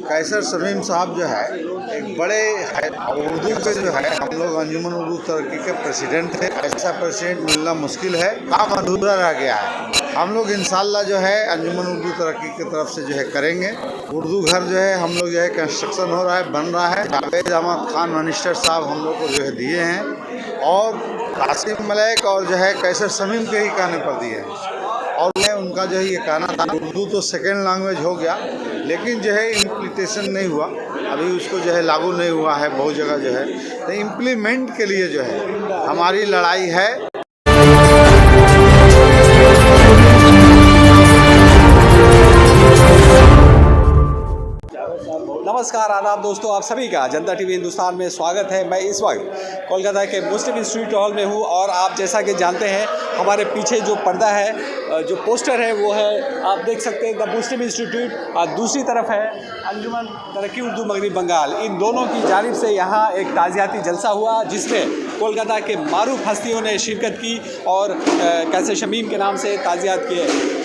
कैसर शमीम साहब जो है एक बड़े उर्दू के जो है हम लोग अंजुमन उर्दू तरक्की के प्रेसिडेंट थे। ऐसा प्रेसिडेंट मिलना मुश्किल है, काम अधूरा रह गया है। हम लोग इंशाल्लाह जो है अंजुमन उर्दू तरक्की की तरफ से जो है करेंगे। उर्दू घर जो है हम लोग जो है कंस्ट्रक्शन हो रहा है, बन रहा है। जावेद अहमद खान मिनिस्टर साहब हम लोग को जो है दिए हैं और कासिम मलिक और जो है कैसर शमीम के ही कहने पर दिए हैं। और मैं उनका जो है ये कहना था, उर्दू तो सेकेंड लैंग्वेज हो गया लेकिन जो है इम्प्लीमेंटेशन नहीं हुआ, अभी उसको जो है लागू नहीं हुआ है बहुत जगह जो है। तो इम्प्लीमेंट के लिए जो है हमारी लड़ाई है। नमस्कार, आदाब दोस्तों, आप सभी का जनता टीवी हिंदुस्तान में स्वागत है। मैं इस वक्त कोलकाता के मुस्लिम इंस्टीट्यूट हॉल में हूँ और आप जैसा कि जानते हैं हमारे पीछे जो पर्दा है, जो पोस्टर है वो है, आप देख सकते हैं द मुस्लिम इंस्टीट्यूट और दूसरी तरफ है अंजुमन तरक्की उर्दू मगरबी बंगाल। इन दोनों की जानिब से यहाँ एक ताज़ियाती जलसा हुआ जिसमें कोलकाता के मारूफ हस्तियों ने शिरकत की और कैसर शमीम के नाम से ताज़ियात किए।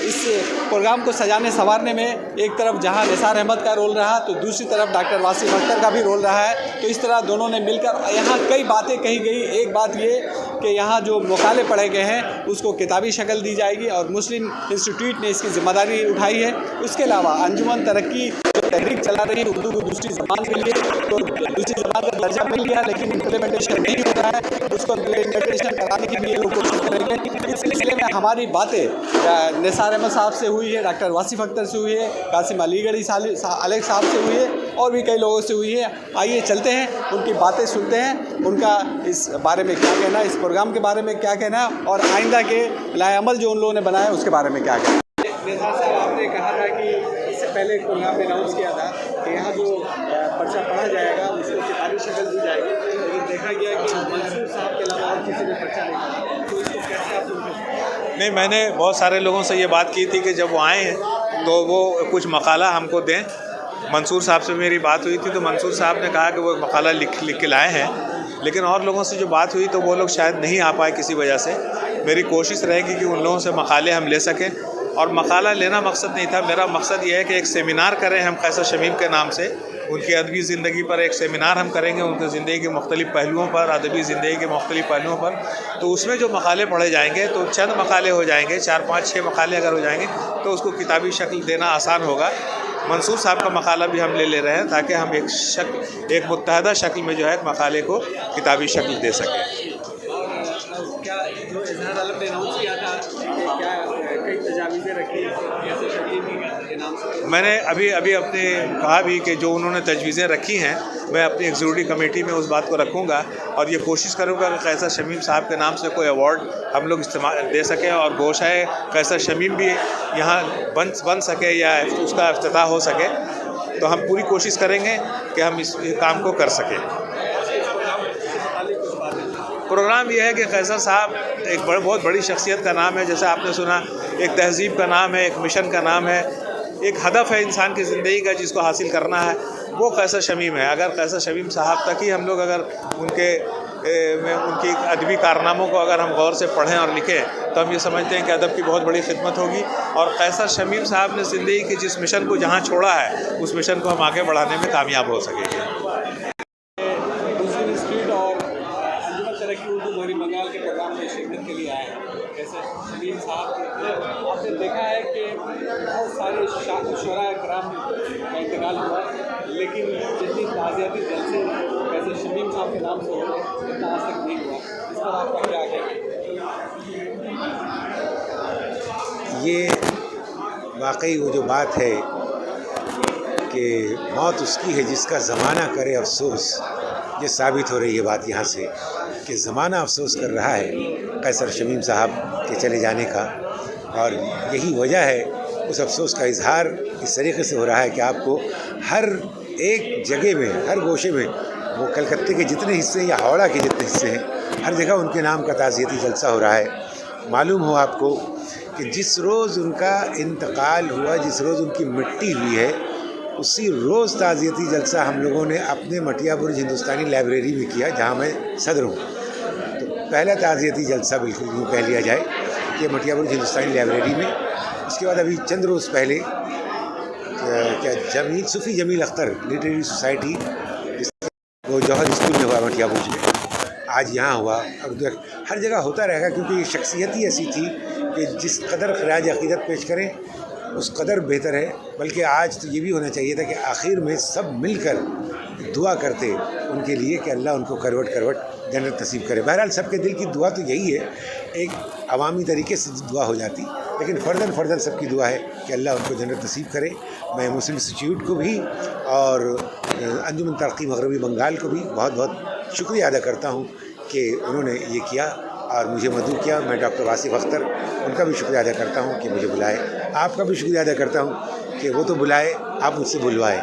इस प्रोग्राम को सजाने संवारने में एक तरफ जहां निसार अहमद का रोल रहा तो दूसरी तरफ डॉक्टर वासिफ अख्तर का भी रोल रहा है। तो इस तरह दोनों ने मिलकर यहाँ कई बातें कही गई। एक बात ये कि यहाँ जो मकाले पढ़े गए हैं उसको किताबी शक्ल दी जाएगी और मुस्लिम इंस्टीट्यूट ने इसकी जिम्मेदारी उठाई है। उसके अलावा अंजुमन तरक्की जो तहरीक चला रही है उर्दू को दूसरी ज़बान के लिए, तो दूसरी ज़बान का दर्जा मिल गया लेकिन इम्प्लीमेंटेशन नहीं हो रहा है, उसको इम्प्लीमेंटेशन कराने के लिए लोग कोशिश करेंगे। इस सिलसिले में हमारी बातें निसार अहमद साहब से हुई है, डॉक्टर वासिफ अख्तर से हुई है, कासिम अलीगढ़ी अलग साहब से हुई है और भी कई लोगों से हुई है। आइए चलते हैं, उनकी बातें सुनते हैं, उनका इस बारे में क्या कहना है, इस प्रोग्राम के बारे में क्या कहना है और आइंदा के लाएअमल जो उन लोगों ने बनाया उसके बारे में क्या कहना है। निसार साहब, आपने कहा था कि इससे पहले एक प्रोग्राम में अनाउंस किया था कि यहाँ जो पर्चा पढ़ा जाएगा उसको किताबी शक्ल दी जाएगी, लेकिन देखा गया कि मंसूर साहब के अलावा और किसी ने पर्चा नहीं पढ़ा, तो इसको कैसे आप? नहीं, मैंने बहुत सारे लोगों से ये बात की थी कि जब वो आए हैं तो वो कुछ मकाला हमको दें। मंसूर साहब से मेरी बात हुई थी तो मंसूर साहब ने कहा कि वो मकाला लिख के लाए हैं, लेकिन और लोगों से जो बात हुई तो वो लोग शायद नहीं आ पाए किसी वजह से। मेरी कोशिश रहेगी कि उन लोगों से मकाले हम ले सकें और मकाला लेना मकसद नहीं था। मेरा मकसद ये है कि एक सेमिनार करें हम कैसर शमीम के नाम से, उनकी अदबी ज़िंदगी पर एक सेमिनार हम करेंगे, उनकी ज़िंदगी के मुख्तलिफ़ पहलुओं पर, अदबी ज़िंदगी के मुख्तलिफ़ पहलुओं पर। तो उसमें जो मकाले पढ़े जाएंगे तो चंद मकाले हो जाएंगे, 4, 5, 6 मकाले अगर हो जाएंगे तो उसको किताबी शक्ल देना आसान होगा। मंसूर साहब का मकाला भी हम ले रहे हैं ताकि हम एक मुत्तहदा शक्ल में जो है मकाले को किताबी शक्ल दे सकें। क्या जो इजहार आलम ने अनाउंस किया था क्या कई तजावीज़ें रखी कैसर शमीम के नाम से? मैंने अभी अपने कहा भी कि जो उन्होंने तजवीज़ें रखी हैं मैं अपनी एग्जीक्यूटिव कमेटी में उस बात को रखूँगा और ये कोशिश करूँगा कि कैसर शमीम साहब के नाम से कोई अवार्ड हम लोग इस्तेमाल दे सकें और गोशाए कैसर शमीम भी यहाँ बन सके या उसका इफ्तिताह हो सके। तो हम पूरी कोशिश करेंगे कि हम इस काम को कर सकें। प्रोग्राम ये है कि कैसर साहब एक बहुत बड़ी शख्सियत का नाम है, जैसे आपने सुना, एक तहज़ीब का नाम है, एक मिशन का नाम है, एक हदफ है इंसान की ज़िंदगी का जिसको हासिल करना है, वो कैसर शमीम है। अगर कैसर शमीम साहब तक ही हम लोग अगर उनकी अदबी कारनामों को अगर हम गौर से पढ़ें और लिखें तो हम ये समझते हैं कि अदब की बहुत बड़ी खिदमत होगी और कैसर शमीम साहब ने ज़िंदगी के जिस मिशन को जहाँ छोड़ा है उस मिशन को हम आगे बढ़ाने में कामयाब हो सकेंगे। उर्दू मगरबी बंगाल के प्रोग्राम में शिरकत के लिए आए हैं कैसर शमीम साहब। आपने देखा है कि बहुत सारे शुरा कराम का इंतकाल हुआ, लेकिन जितनी ताज़ियाती जलसे कैसर शमीम साहब के नाम से हो इतना आज तक नहीं हुआ। इस पर आपका क्या कहना? ये वाकई वो जो बात है कि मौत उसकी है जिसका ज़माना करे अफसोस, ये साबित हो रही है बात यहाँ से कि ज़माना अफसोस कर रहा है कैसर शमीम साहब के चले जाने का। और यही वजह है, उस अफसोस का इजहार इस तरीके से हो रहा है कि आपको हर एक जगह में, हर गोशे में, वो कलकत्ते के जितने हिस्से या हावड़ा के जितने हिस्से हैं, हर जगह उनके नाम का ताज़ियती जलसा हो रहा है। मालूम हो आपको कि जिस रोज़ उनका इंतकाल हुआ, जिस रोज़ उनकी मिट्टी हुई है, उसी रोज़ ताज़ियती जलसा हम लोगों ने अपने मटियाबुर्ज हिंदुस्तानी लाइब्रेरी में किया, जहाँ मैं सदर हूँ। तो पहला ताज़ियती जलसा बिल्कुल यूँ कह लिया जाए कि मटियाबुर्ज हिंदुस्तानी लाइब्रेरी में। उसके बाद अभी चंद रोज़ पहले क्या जमील सूफ़ी जमील अख्तर लिटरेरी सोसाइटी, वो जौहर स्कूल में हुआ मटिया बूझ में, आज यहाँ हुआ। अब हर जगह होता रहेगा, क्योंकि ये शख्सियत ही ऐसी थी कि जिस कदर खराज अक़ीदत पेश करें उस कदर बेहतर है। बल्कि आज तो ये भी होना चाहिए था कि आखिर में सब मिलकर दुआ करते उनके लिए कि अल्लाह उनको करवट जन्नत नसीब करे। बहरहाल सबके दिल की दुआ तो यही है, एक अवामी तरीके से दुआ हो जाती, लेकिन फ़र्दन सबकी दुआ है कि अल्लाह उनको जन्नत नसीब करे। मैं मुस्लिम इंस्टीट्यूट को भी और अंजुमन तरक्की मगरबी बंगाल को भी बहुत बहुत शुक्रिया अदा करता हूँ कि उन्होंने ये किया और मुझे मदऊ किया। मैं डॉक्टर वासिफ़ अख्तर, उनका भी शुक्रिया अदा करता हूँ कि मुझे बुलाए। आपका भी शुक्रिया अदा करता हूँ कि वो तो बुलाए, आप मुझसे बुलवाए।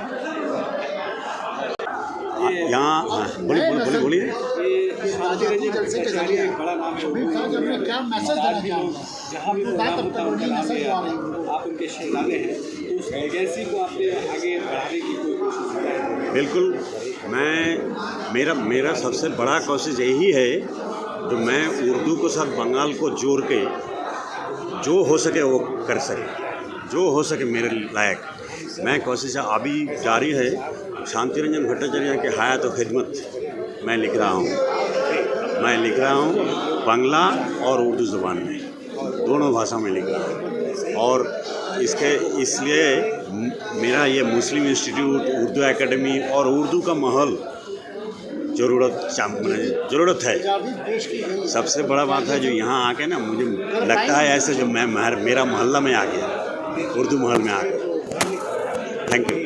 यहाँ बोलिए। बड़ा नाम है, क्या मैसेज देना चाहेंगे? जहाँ भी प्रोग्राम होता है उनका नाम ले आते हैं, आप उनके शहजादे हैं, तो उस लेगेसी को आपने आगे बढ़ाने की कोई कोशिश की है? बिल्कुल। मेरा सबसे बड़ा कोशिश यही है जो मैं उर्दू को साथ बंगाल को जोड़ के जो हो सके वो कर सके, जो हो सके मेरे लायक मैं कोशिश अभी जारी है। शांति रंजन भट्टाचार्य की हयात और खिदमत मैं लिख रहा हूँ बांग्ला और उर्दू ज़ुबान में, दोनों भाषा में लिख रहा हूँ। और इसलिए मेरा ये मुस्लिम इंस्टीट्यूट, उर्दू एकेडमी और उर्दू का माहौल ज़रूरत है। सबसे बड़ा बात है जो यहाँ आके ना मुझे लगता है ऐसे जो मैं मेरा मोहल्ला में आ गया, उर्दू महल में आ गया। Thank you.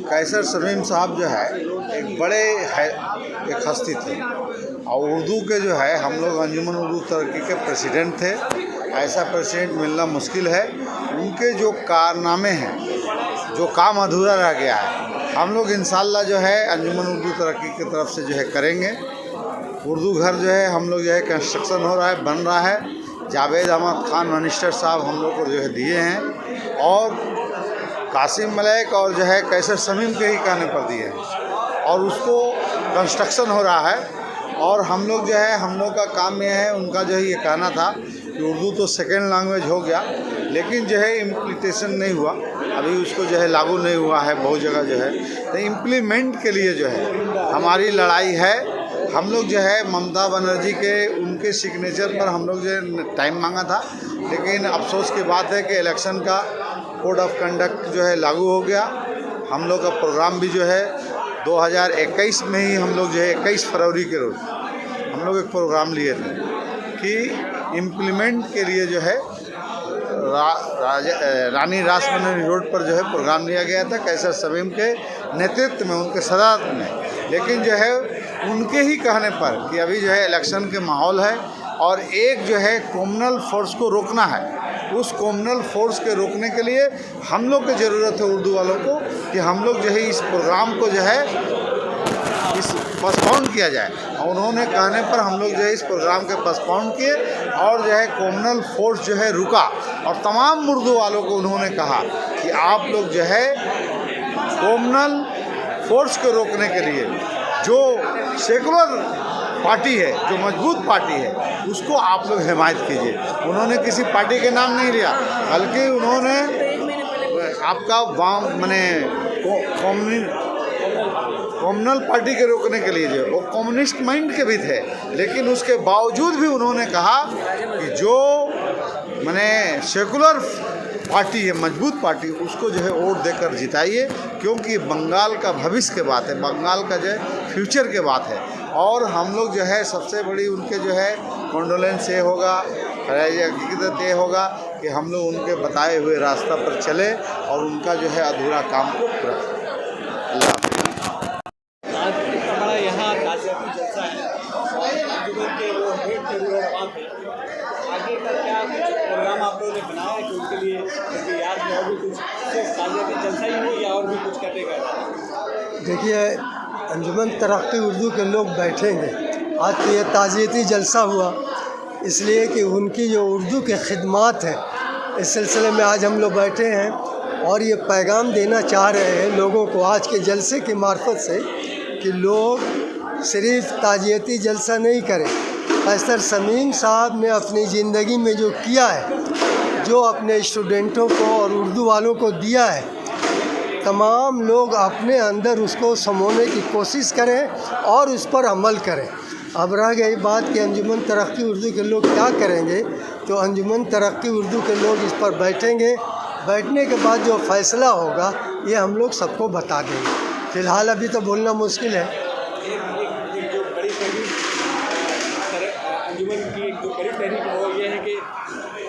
कैसर समीम साहब जो है एक बड़े एक हस्ती थे और उर्दू के जो है हम लोग अंजुमन उर्दू तरक्की के प्रेसिडेंट थे। ऐसा प्रेसिडेंट मिलना मुश्किल है। उनके जो कारनामे हैं, जो काम अधूरा रह गया है, हम लोग इंशाल्लाह जो है अंजुमन उर्दू तरक्की की तरफ से जो है करेंगे। उर्दू घर जो है हम लोग जो है कंस्ट्रक्शन हो रहा है, बन रहा है। जावेद अहमद खान मिनिस्टर साहब हम लोग को जो है दिए हैं और कासिम मलिक और जो है कैसर समीम के ही कहने पर दिए हैं और उसको कंस्ट्रक्शन हो रहा है। और हम लोग जो है, हम लोग का काम ये है, उनका जो है ये कहना था कि उर्दू तो सेकेंड लैंग्वेज हो गया, लेकिन जो है इम्प्लीमेंटेशन नहीं हुआ, अभी उसको जो है लागू नहीं हुआ है बहुत जगह जो है। तो इम्प्लीमेंट के लिए जो है हमारी लड़ाई है। हम लोग जो है ममता बनर्जी के उनके सिग्नेचर पर हम लोग जो है टाइम मांगा था, लेकिन अफसोस की बात है कि इलेक्शन का कोड ऑफ कंडक्ट जो है लागू हो गया। हम लोग का प्रोग्राम भी जो है 2021 में ही हम लोग जो है 21 फरवरी के रोज़ हम लोग एक प्रोग्राम लिए थे कि इम्प्लीमेंट के लिए जो है रानी रासमनी रोड पर जो है प्रोग्राम लिया गया था कैसर समीम के नेतृत्व में, उनके सदारत में। लेकिन जो है उनके ही कहने पर कि अभी जो है इलेक्शन के माहौल है और एक जो है कॉमनल फोर्स को रोकना है, उस कॉमनल फोर्स के रोकने के लिए हम लोग की ज़रूरत है उर्दू वालों को कि हम लोग जो है इस प्रोग्राम को जो है इस पोस्टपोन किया जाए। और उन्होंने कहने पर हम लोग जो है इस प्रोग्राम के पोस्टपोन किए और जो है कॉमनल फोर्स जो है रुका और तमाम उर्दू वालों को उन्होंने कहा कि आप लोग जो है कॉमनल फोर्स को रोकने के लिए जो सेकुलर पार्टी है, जो मजबूत पार्टी है, उसको आप लोग हिमायत कीजिए। उन्होंने किसी पार्टी के नाम नहीं लिया, बल्कि उन्होंने आपका वाम माने कम्युनल पार्टी के रोकने के लिए जो वो कम्युनिस्ट माइंड के भी थे, लेकिन उसके बावजूद भी उन्होंने कहा कि जो माने सेकुलर पार्टी है, मजबूत पार्टी, उसको जो है वोट देकर जिताइए, क्योंकि बंगाल का भविष्य के बात है, बंगाल का जो है फ्यूचर के बात है। और हम लोग जो है सबसे बड़ी उनके जो है कॉन्डोलेंस ये होगा, हकीकत ये होगा कि हम लोग उनके बताए हुए रास्ता पर चले और उनका जो है अधूरा काम को पूरा करें। आज इतना बड़ा यहाँ ताज़ियाती जलसा है और के वो हेड के लिए रवान थे, आगे का क्या कुछ प्रोग्राम आप लोगों ने बनाया है कि उनके लिए उनकी याद में और भी कुछ ताज़ियाती जलसा ही नहीं या और भी कुछ करेगा? देखिए, अंजुमन तरक्की उर्दू के लोग बैठेंगे। आज तो ये ताज़ियती जलसा हुआ इसलिए कि उनकी जो उर्दू के खिदमात हैं, इस सिलसिले में आज हम लोग बैठे हैं और ये पैगाम देना चाह रहे हैं लोगों को आज के जलसे की मार्फत से कि लोग सिर्फ ताज़ियती जलसा नहीं करें, कैसर समीम साहब ने अपनी ज़िंदगी में जो किया है, जो अपने स्टूडेंटों को और उर्दू वालों को दिया है, तमाम लोग अपने अंदर उसको समोने की कोशिश करें और उस पर अमल करें। अब रह गई बात कि अंजुमन तरक्की उर्दू के लोग क्या करेंगे, तो अंजुमन तरक्की उर्दू के लोग इस पर बैठेंगे। बैठने के बाद जो फ़ैसला होगा ये हम लोग सबको बता देंगे। फ़िलहाल अभी तो बोलना मुश्किल है। एक जो बड़ी तहरीक अंजुमन की एक जो बड़ी तहरीक है वो ये है कि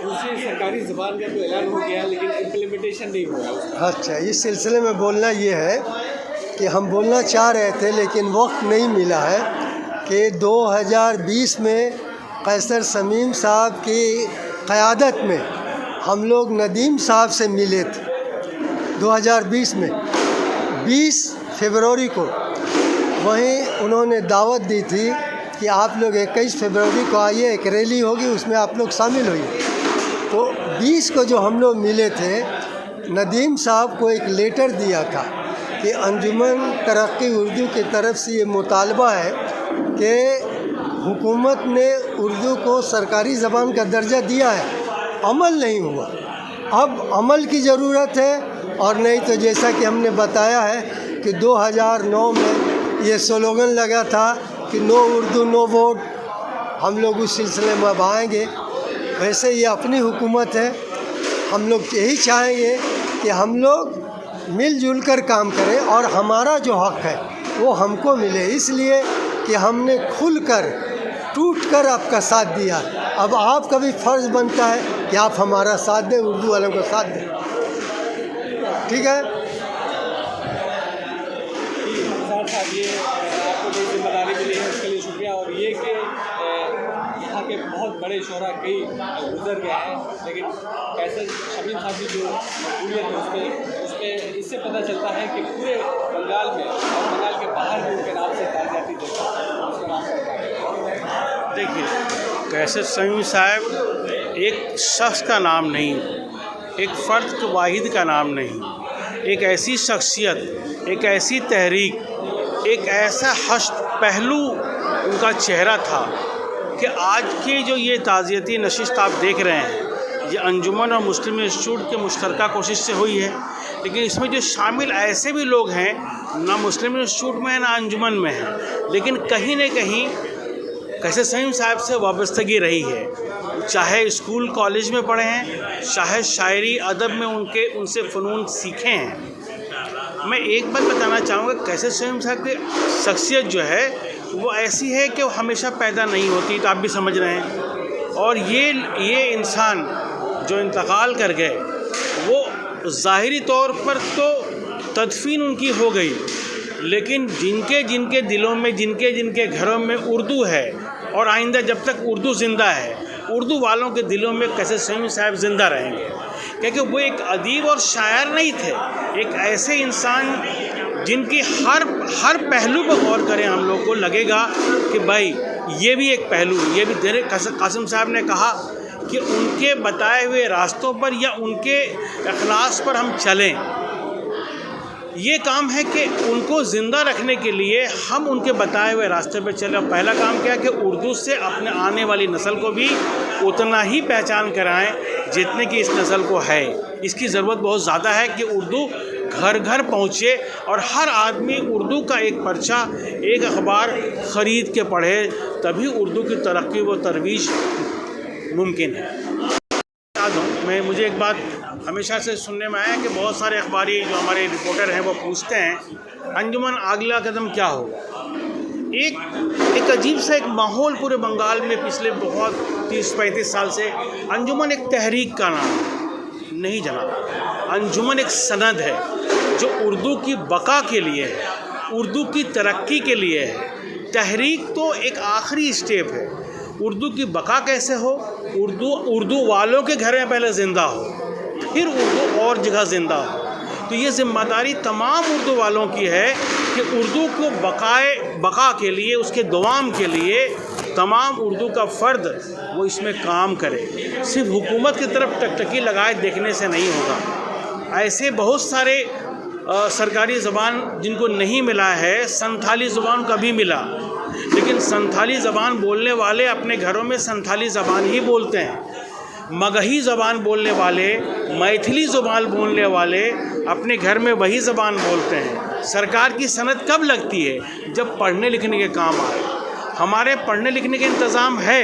दूसरी सरकारी ज़बान का तो ऐलान हो गया लेकिन इम्प्लीमेंटेशन नहीं हुआ उसका। अच्छा, इस सिलसिले में बोलना ये है कि हम बोलना चाह रहे थे लेकिन वक्त नहीं मिला है कि 2020 में कैसर समीम साहब की क़यादत में हम लोग नदीम साहब से मिले थे 2020 में 20 फरवरी को। वहीं उन्होंने दावत दी थी कि आप लोग 21 फरवरी को आइए, एक रैली होगी, उसमें आप लोग शामिल होइए। तो 20 को जो हम लोग मिले थे, नदीम साहब को एक लेटर दिया था कि अंजुमन तरक्की उर्दू की तरफ से ये मुतालबा है कि हुकूमत ने उर्दू को सरकारी ज़बान का दर्जा दिया है, अमल नहीं हुआ, अब अमल की ज़रूरत है। और नहीं तो जैसा कि हमने बताया है कि 2009 में ये स्लोगन लगा था कि नो उर्दू नो वोट, हम लोग उस सिलसिले में अब आएँगे। वैसे ये अपनी हुकूमत है, हम लोग यही चाहेंगे कि हम लोग मिलजुल कर काम करें और हमारा जो हक़ है वो हमको मिले, इसलिए कि हमने खुलकर टूट कर आपका साथ दिया। अब आपका भी फ़र्ज़ बनता है कि आप हमारा साथ दें, उर्दू वालों का साथ दें। ठीक है साहब, ये आपको जो जिम्मेदारी मिली है उसके लिए शुक्रिया। और ये कि यहाँ के बहुत बड़े शोरा कई गुजर गए हैं, लेकिन कैसर समीम साहब की जो मकबूलियत है उसमें इससे पता चलता है कि पूरे बंगाल में और बंगाल के बाहर भी उनके नाम से ताज़ियाती देखिए, कैसर समीम साहब एक शख्स का नाम नहीं, एक फ़र्द वाहिद का नाम नहीं, एक ऐसी शख्सियत, एक ऐसी तहरीक, एक ऐसा हश्द पहलू उनका चेहरा था कि आज के जो ये ताज़ियती नशिस्त आप देख रहे हैं, ये अंजुमन और मुस्लिम इंस्टीट्यूट के मुश्तरका कोशिश से हुई है, लेकिन इसमें जो शामिल ऐसे भी लोग हैं ना मुस्लिम इंस्टीट्यूट में ना अंजुमन में हैं, लेकिन कहीं न कहीं कैसर समीम साहब से वाबस्तगी रही है। चाहे स्कूल कॉलेज में पढ़े हैं, चाहे शायरी अदब में उनसे फ़नून सीखे हैं। मैं एक बात बताना चाहूँगा, कैसर समीम साहब की शख्सियत जो है वो ऐसी है कि वो हमेशा पैदा नहीं होती, तो आप भी समझ रहे हैं। और ये इंसान जो इंतकाल कर गए वो ज़ाहिरी तौर पर तो तदफीन उनकी हो गई, लेकिन जिनके दिलों में, जिनके घरों में उर्दू है और आइंदा जब तक उर्दू ज़िंदा है, उर्दू वालों के दिलों में कैसर समीम साहब ज़िंदा रहेंगे। क्योंकि वो एक अदीब और शायर नहीं थे, एक ऐसे इंसान जिनकी हर पहलू पर गौर करें हम लोग को लगेगा कि भाई ये भी एक पहलू, ये भी कासिम साहब ने कहा कि उनके बताए हुए रास्तों पर या उनके अखलास पर हम चलें। ये काम है कि उनको ज़िंदा रखने के लिए हम उनके बताए हुए रास्ते पर चलें। पहला काम क्या है कि उर्दू से अपने आने वाली नस्ल को भी उतना ही पहचान कराएं जितने की इस नस्ल को है। इसकी ज़रूरत बहुत ज़्यादा है कि उर्दू घर घर पहुँचे और हर आदमी उर्दू का एक पर्चा, एक अखबार ख़रीद के पढ़े, तभी उर्दू की तरक्की व तरवीज मुमकिन है। मुझे एक बात हमेशा से सुनने में आया कि बहुत सारे अखबारी जो हमारे रिपोर्टर हैं वो पूछते हैं, अंजुमन अगला कदम क्या होगा। एक अजीब सा एक माहौल पूरे बंगाल में पिछले बहुत 30-35 साल से, अंजुमन एक तहरीक का नाम नहीं जनाब, अंजुमन एक सनद है जो उर्दू की बका के लिए है, उर्दू की तरक्की के लिए है। तहरीक तो एक आखिरी स्टेप है। उर्दू की बका कैसे हो, उर्दू वालों के घर में पहले ज़िंदा हो, फिर उर्दू और जगह ज़िंदा हो। तो ये ज़िम्मेदारी तमाम उर्दू वालों की है कि उर्दू को बका के लिए, उसके दवाम के लिए तमाम उर्दू का फ़र्द वो इसमें काम करे। सिर्फ हुकूमत की तरफ टकटकी लगाए देखने से नहीं होगा। ऐसे बहुत सारे सरकारी ज़बान जिनको नहीं मिला है, संथाली ज़ुबान का भी मिला, लेकिन लेकिन संथाली ज़बान बोलने वाले अपने घरों में संथाली ज़बान ही बोलते हैं। मगही ज़बान बोलने वाले, मैथिली ज़बान बोलने वाले अपने घर में वही ज़बान बोलते हैं। सरकार की सनद कब लगती है? जब पढ़ने लिखने के काम आए। हमारे पढ़ने लिखने के इंतज़ाम है,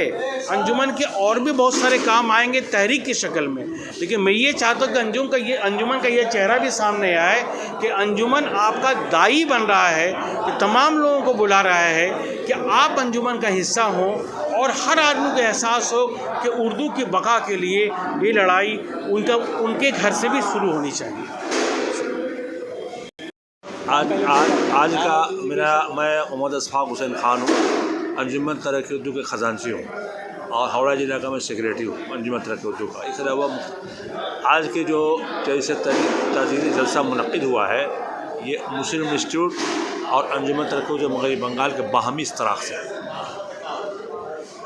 अंजुमन के और भी बहुत सारे काम आएंगे तहरीक की शक्ल में, लेकिन मैं ये चाहता हूँ कि अंजुमन का ये चेहरा भी सामने आए कि अंजुमन आपका दाई बन रहा है, कि तमाम लोगों को बुला रहा है कि आप अंजुमन का हिस्सा हों और हर आदमी को एहसास हो कि उर्दू की बका के लिए ये लड़ाई उनके घर से भी शुरू होनी चाहिए। आज का मैं मोहम्मद अशफाक हुसैन ख़ान हूँ, अंजुमन तरक्की उर्दू के ख़जानची हूँ और हावड़ा जिला का मैं सेक्रेटरी हूँ अंजुमन तरक्की उर्दू का। इसके अलावा आज के जो जैसे ताज़ीनी जलसा मुनक़िद हुआ है, ये मुस्लिम इंस्टीट्यूट और अंजुमन तरक्की जो मगरबी बंगाल के बाहमी इश्तराक से है।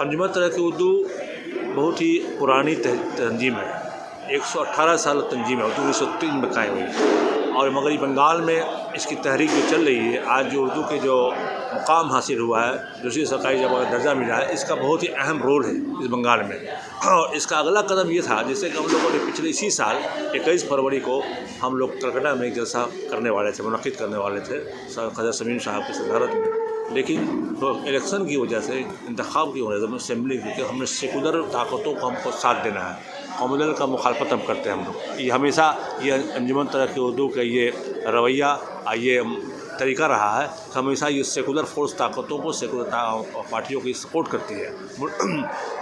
अंजुमन तरक्की उर्दू बहुत ही पुरानी तंजीम है, 118 साल तंजीम है, 1903 में कायम हुई और मगरबी बंगाल में इसकी तहरीक जो चल रही है, आज जो उर्दू के जो मुकाम हासिल हुआ है, दूसरी सरकारी जगह का दर्जा मिला है, इसका बहुत ही अहम रोल है इस बंगाल में। और इसका अगला कदम ये था, जैसे कि हम लोगों ने पिछले इसी साल 21 फरवरी को हम लोग कलकत्ता में एक जलसा करने वाले थे, मुनक़िद करने वाले थे ख़वाजा समीम साहब की सदारत में, लेकिन तो इलेक्शन की वजह से, इंतखाब की वजह से, असेंबली की, हमने सेकुलर ताकतों को हमको साथ देना है, कम्युनल का मुखालफत हम करते हैं हम लोग। ये हमेशा ये अंजुमन तरक्की उर्दू का ये रवैया, ये तरीका रहा है, हमेशा ये सेकुलर फोर्स ताकतों को, सेकुलर पार्टियों की सपोर्ट करती है।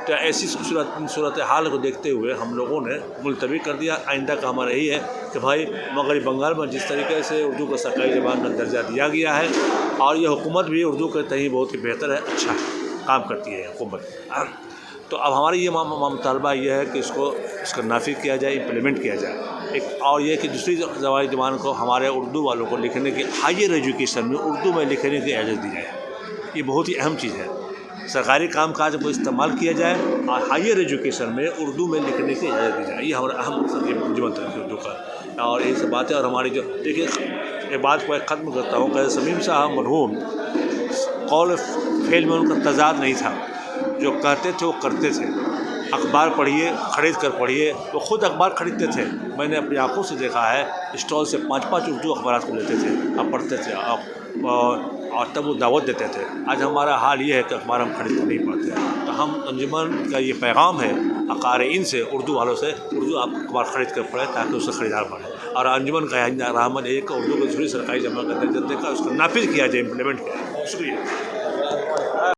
तो ऐसी सूरत हाल को देखते हुए हम लोगों ने मुलतवी कर दिया। आइंदा का हमारा यही है कि भाई मगरबी बंगाल में जिस तरीके से उर्दू को सरकारी ज़बान का दर्जा दिया गया है और ये हुकूमत भी उर्दू के तहीं बहुत ही बेहतर है, अच्छा है, काम करती है हुकूमत। तो अब हमारी ये मुतालबा ये है कि इसका नाफिज किया जाए, इम्प्लीमेंट किया जाए। एक और ये कि दूसरी ज़बान को हमारे उर्दू वालों को लिखने की, हायर एजुकेशन में उर्दू में लिखने की इजाज़त दी जाए। ये बहुत ही अहम चीज़ है, सरकारी काम काज को इस्तेमाल किया जाए और हायर एजुकेशन में उर्दू में लिखने की इजाज़त दी जाए। ये हमारा अहम मकसद है अंजुमन तरक्की उर्दू का। और यही सब बातें। और हमारी जो देखिए, एक बात को ख़त्म करता हूँ, ख़वाजा समीम साहब मरहूम, कौल फेल में उनका तजाद नहीं था, जो कहते थे वो करते थे। अखबार पढ़िए, ख़रीद कर पढ़िए, वो ख़ुद अखबार ख़रीदते थे। मैंने अपनी आंखों से देखा है, स्टॉल से 5-5 उर्दू अखबार को लेते थे, अब पढ़ते थे और तब वो दावत देते थे। आज हमारा हाल ये है कि अखबार हम खरीद नहीं पाते। तो हम अंजुमन का ये पैगाम है अकारीन से, उर्दू वालों से, उर्दू आप अखबार ख़रीद कर पढ़ें ताकि उससे ख़रीदार बढ़े। और अंजुमन का रहमत एक उर्दू को दूसरी सरकारी जमा का दर्जा देकर उसको नाफिज किया जाए, इम्प्लीमेंट किया जाए। शुक्रिया।